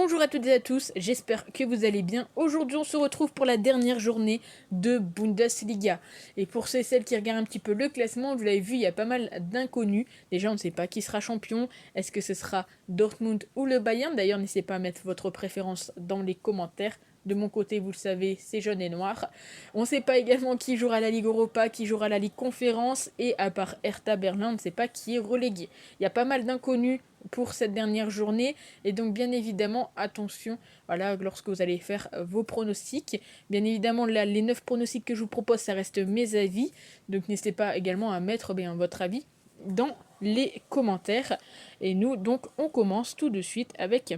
Bonjour à toutes et à tous, j'espère que vous allez bien. Aujourd'hui on se retrouve pour la dernière journée de Bundesliga. Et pour ceux et celles qui regardent un petit peu le classement, vous l'avez vu, il y a pas mal d'inconnus. Déjà on ne sait pas qui sera champion, est-ce que ce sera Dortmund ou le Bayern. D'ailleurs n'hésitez pas à mettre votre préférence dans les commentaires. De mon côté, vous le savez, c'est jaune et noir. On ne sait pas également qui jouera la Ligue Europa, qui jouera la Ligue Conférence. Et à part Hertha Berlin, on ne sait pas qui est relégué. Il y a pas mal d'inconnus pour cette dernière journée. Et donc, bien évidemment, attention, voilà, lorsque vous allez faire vos pronostics. Bien évidemment, là, les 9 pronostics que je vous propose, ça reste mes avis. Donc, n'hésitez pas également à mettre votre avis dans les commentaires. Et nous, donc, on commence tout de suite avec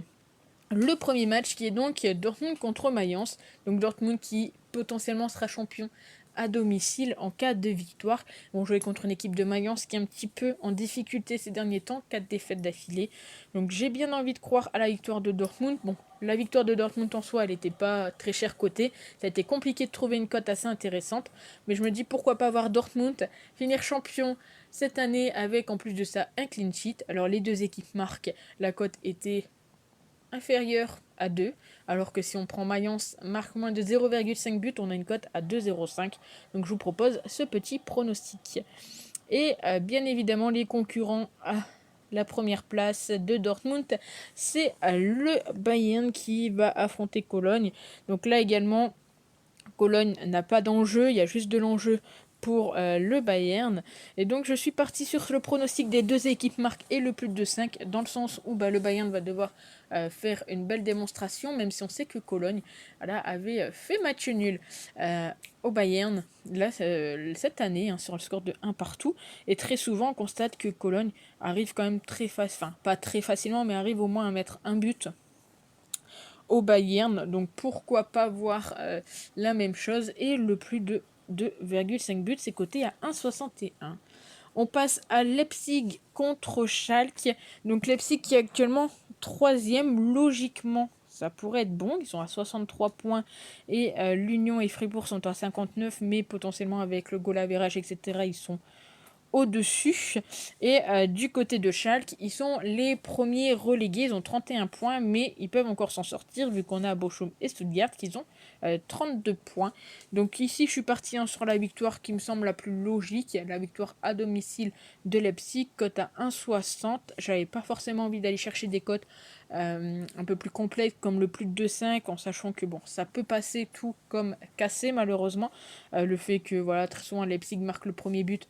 le premier match qui est donc Dortmund contre Mayence. Donc, Dortmund qui potentiellement sera champion à domicile en cas de victoire. Ils vont jouer contre une équipe de Mayence qui est un petit peu en difficulté ces derniers temps, 4 défaites d'affilée. Donc j'ai bien envie de croire à la victoire de Dortmund. Bon, la victoire de Dortmund en soi, elle n'était pas très chère cotée. Ça a été compliqué de trouver une cote assez intéressante. Mais je me dis pourquoi pas voir Dortmund finir champion cette année avec en plus de ça un clean sheet. Alors les deux équipes marquent, la cote était inférieure à 2, alors que si on prend Mayence marque moins de 0,5 buts, on a une cote à 2,05. Donc je vous propose ce petit pronostic. Et bien évidemment, les concurrents à la première place de Dortmund, c'est le Bayern qui va affronter Cologne. Donc là également, Cologne n'a pas d'enjeu, il y a juste de l'enjeu pour le Bayern. Et donc je suis parti sur le pronostic des deux équipes marques et le plus de 5, dans le sens où le Bayern va devoir faire une belle démonstration, même si on sait que Cologne avait fait match nul au Bayern là, cette année, sur le score de 1 partout. Et très souvent on constate que Cologne arrive quand même très facilement, enfin pas très facilement, mais arrive au moins à mettre un but au Bayern. Donc pourquoi pas voir la même chose. Et le plus de 2,5 buts, c'est coté à 1,61. On passe à Leipzig contre Schalke. Donc Leipzig qui est actuellement troisième, logiquement ça pourrait être bon, ils sont à 63 points et l'Union et Fribourg sont à 59, mais potentiellement avec le goal average, etc., ils sont au-dessus. Et du côté de Schalke, ils sont les premiers relégués, ils ont 31 points, mais ils peuvent encore s'en sortir vu qu'on a Bochum et Stuttgart qui ont 32 points. Donc ici, je suis parti sur la victoire qui me semble la plus logique, la victoire à domicile de Leipzig, cote à 1,60. J'avais pas forcément envie d'aller chercher des cotes un peu plus complètes comme le plus de 2,5, en sachant que bon, ça peut passer tout comme cassé malheureusement. Le fait que voilà, très souvent Leipzig marque le premier but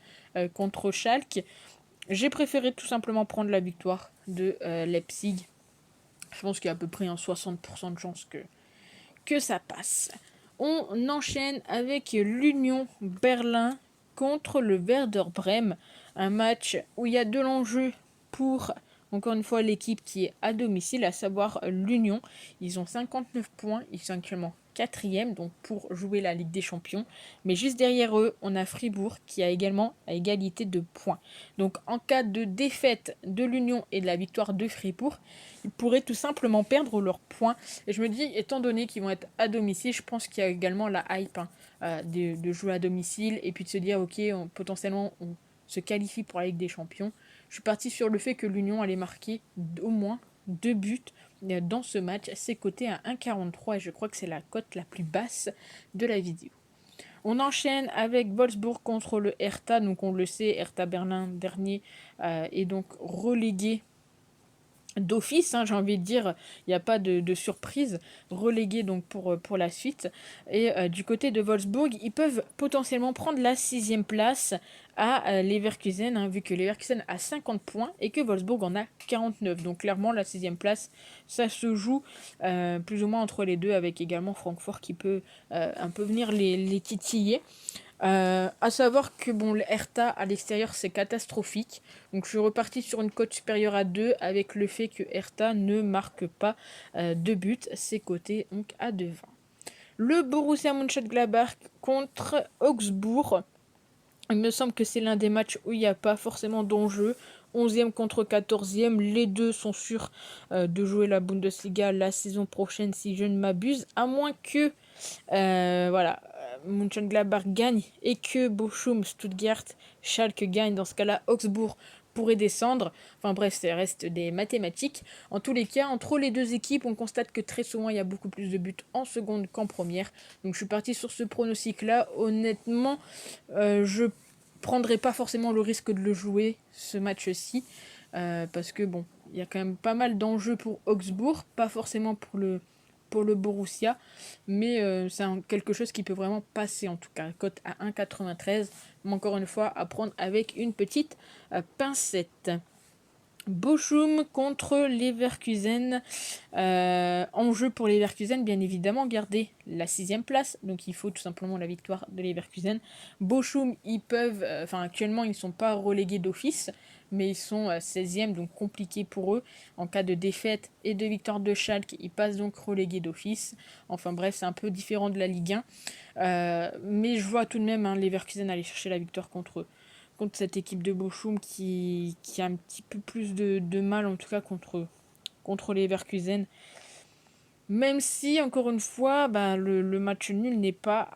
contre Schalke. J'ai préféré tout simplement prendre la victoire de Leipzig. Je pense qu'il y a à peu près un 60% de chance que ça passe. On enchaîne avec l'Union Berlin contre le Werder Bremen. Un match où il y a de l'enjeu pour, encore une fois, l'équipe qui est à domicile, à savoir l'Union. Ils ont 59 points, ils sont actuellement 4e, donc pour jouer la Ligue des Champions. Mais juste derrière eux, on a Fribourg qui a également à égalité de points. Donc en cas de défaite de l'Union et de la victoire de Fribourg, ils pourraient tout simplement perdre leurs points. Et je me dis, étant donné qu'ils vont être à domicile, je pense qu'il y a également la hype de jouer à domicile et puis de se dire, ok, potentiellement on se qualifie pour la Ligue des Champions. Je suis parti sur le fait que l'Union allait marquer au moins 2 buts dans ce match. C'est coté à 1,43 et je crois que c'est la cote la plus basse de la vidéo. On enchaîne avec Wolfsburg contre le Hertha. Donc on le sait, Hertha Berlin dernier est donc relégué d'office, j'ai envie de dire, il n'y a pas de surprise, relégué donc pour la suite. Et du côté de Wolfsburg, ils peuvent potentiellement prendre la 6e place à Leverkusen, vu que Leverkusen a 50 points et que Wolfsburg en a 49. Donc clairement, la 6e place, ça se joue plus ou moins entre les deux, avec également Francfort qui peut un peu venir les titiller. À savoir que le Hertha à l'extérieur c'est catastrophique. Donc je suis reparti sur une cote supérieure à 2 avec le fait que Hertha ne marque pas de but. C'est coté donc à 2,20. Le Borussia Mönchengladbach contre Augsbourg. Il me semble que c'est l'un des matchs où il n'y a pas forcément d'enjeu. 11e contre 14e, les deux sont sûrs de jouer la Bundesliga la saison prochaine si je ne m'abuse, à moins que Mönchengladbach gagne et que Bochum, Stuttgart, Schalke gagne. Dans ce cas-là, Augsbourg pourrait descendre. Enfin bref, ça reste des mathématiques. En tous les cas, entre les deux équipes, on constate que très souvent, il y a beaucoup plus de buts en seconde qu'en première. Donc je suis parti sur ce pronostic-là. Honnêtement, je prendrai pas forcément le risque de le jouer, ce match-ci. Parce que bon, il y a quand même pas mal d'enjeux pour Augsbourg. Pas forcément pour le Borussia. Mais c'est quelque chose qui peut vraiment passer en tout cas. Cote à 1,93. Mais encore une fois, à prendre avec une petite pincette. Bochum contre Leverkusen. Enjeu pour Leverkusen, bien évidemment, garder la 6ème place. Donc il faut tout simplement la victoire de Leverkusen. Bochum, ils peuvent. Actuellement, ils ne sont pas relégués d'office, mais ils sont 16e, donc compliqué pour eux. En cas de défaite et de victoire de Schalke, ils passent donc relégués d'office. Enfin bref, c'est un peu différent de la Ligue 1. Mais je vois tout de même Leverkusen aller chercher la victoire contre cette équipe de Bochum qui a un petit peu plus de mal, en tout cas contre les Leverkusen. Même si, encore une fois, le match nul n'est pas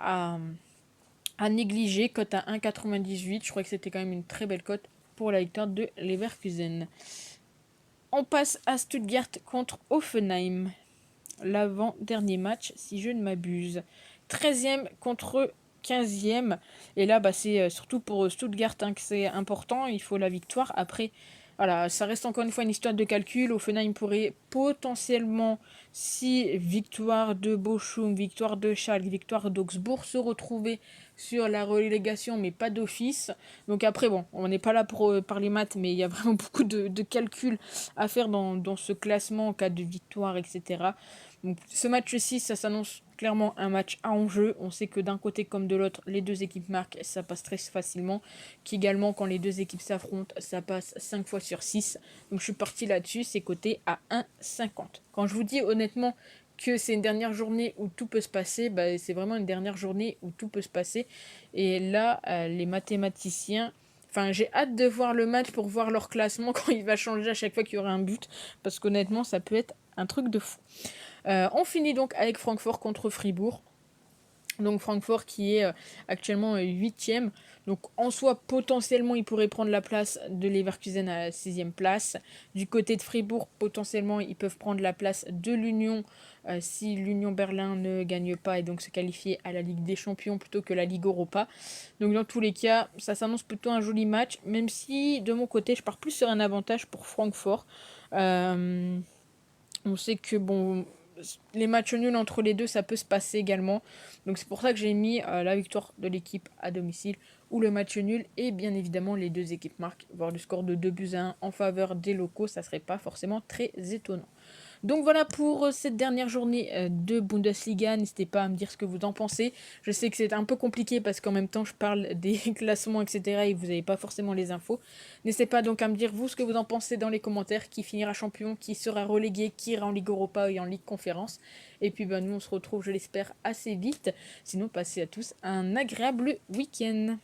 à négliger. Cote à 1,98. Je crois que c'était quand même une très belle cote pour la victoire de Leverkusen. On passe à Stuttgart contre Hoffenheim. L'avant-dernier match, si je ne m'abuse. 13e contre 15e. Et là, c'est surtout pour Stuttgart que c'est important. Il faut la victoire. Après, voilà, ça reste encore une fois une histoire de calcul. Hoffenheim pourrait potentiellement, si victoire de Bochum, victoire de Schalke, victoire d'Augsbourg, se retrouver sur la relégation, mais pas d'office. Donc après, bon, on n'est pas là pour parler maths, mais il y a vraiment beaucoup de calculs à faire dans ce classement en cas de victoire, etc. Donc, ce match-ci, ça s'annonce clairement un match à enjeu. On sait que d'un côté comme de l'autre, les deux équipes marquent, ça passe très facilement. Qu'également, quand les deux équipes s'affrontent, ça passe 5 fois sur 6. Donc je suis parti là-dessus, c'est coté à 1,50. Quand je vous dis honnêtement que c'est une dernière journée où tout peut se passer, c'est vraiment une dernière journée où tout peut se passer. Et là, les mathématiciens... Enfin, j'ai hâte de voir le match pour voir leur classement quand il va changer à chaque fois qu'il y aura un but. Parce qu'honnêtement, ça peut être un truc de fou. On finit donc avec Francfort contre Fribourg. Donc Francfort qui est actuellement 8e. Donc en soi, potentiellement, il pourrait prendre la place de Leverkusen à la 6e place. Du côté de Fribourg, potentiellement, ils peuvent prendre la place de l'Union si l'Union Berlin ne gagne pas et donc se qualifier à la Ligue des Champions plutôt que la Ligue Europa. Donc dans tous les cas, ça s'annonce plutôt un joli match, même si de mon côté, je pars plus sur un avantage pour Francfort. On sait que bon, les matchs nuls entre les deux, ça peut se passer également. Donc c'est pour ça que j'ai mis la victoire de l'équipe à domicile ou le match nul. Et bien évidemment, les deux équipes marquent. Voir le score de 2-1 en faveur des locaux, ça serait pas forcément très étonnant. Donc voilà pour cette dernière journée de Bundesliga. N'hésitez pas à me dire ce que vous en pensez. Je sais que c'est un peu compliqué parce qu'en même temps je parle des classements, etc. et vous n'avez pas forcément les infos. N'hésitez pas donc à me dire vous ce que vous en pensez dans les commentaires. Qui finira champion, qui sera relégué, qui ira en Ligue Europa et en Ligue Conférence. Et puis nous on se retrouve, je l'espère, assez vite. Sinon passez à tous un agréable week-end.